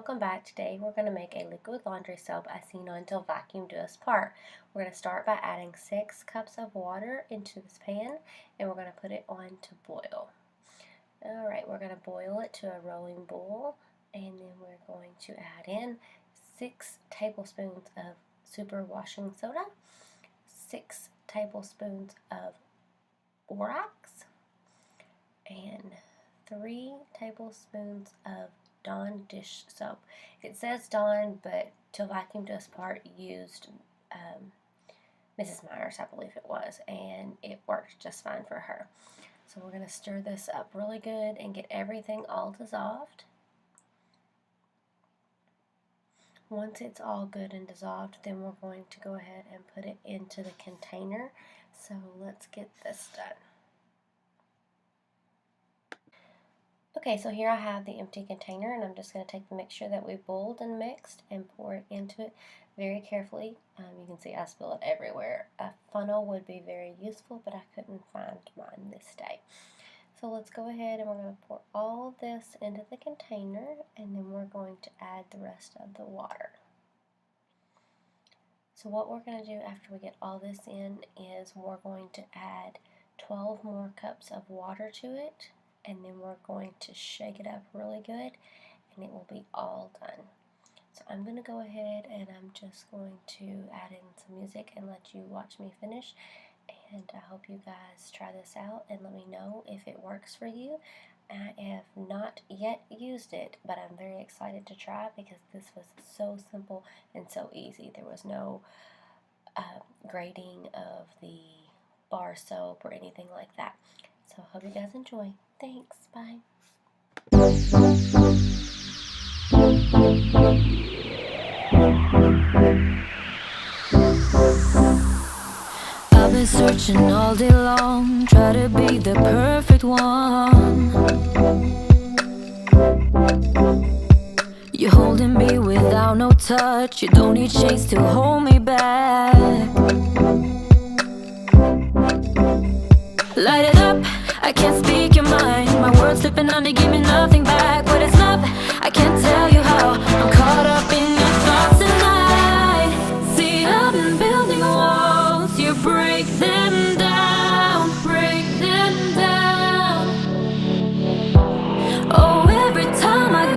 welcome back. Today we're going to make a liquid laundry soap as seen on Till Vacuum Do Us Part. We're going to start by adding 6 cups of water into this pan and we're going to put it on to boil. Alright, we're going to boil it to a rolling boil and then we're going to add in 6 tablespoons of super washing soda, 6 tablespoons of Borax, and 3 tablespoons of Dawn dish soap. It says Dawn, but Till Vacuum Do Us Part used Mrs. Myers, I believe it was, and it worked just fine for her. So we're going to stir this up really good and get everything all dissolved. Once it's all good and dissolved, then we're going to go ahead and put it into the container. So let's get this done. Okay, so here I have the empty container, and I'm just going to take the mixture that we boiled and mixed and pour it into it very carefully. You can see I spill it everywhere. A funnel would be very useful, but I couldn't find mine this day. So let's go ahead and we're going to pour all of this into the container, and then we're going to add the rest of the water. So what we're going to do after we get all this in is we're going to add 12 more cups of water to it, and then we're going to shake it up really good and it will be all done. So I'm going to go ahead and I'm just going to add in some music and let you watch me finish, and I hope you guys try this out and let me know if it works for you. I have not yet used it, but I'm very excited to try because this was so simple and so easy. There was no grating of the bar soap or anything like that. So hope you guys enjoy. Thanks, bye. I've been searching all day long, try to be the perfect one. You're holding me without no touch, you don't need shades to hold me back. Light it up, I can't speak your mind. My words slipping under, give me nothing back.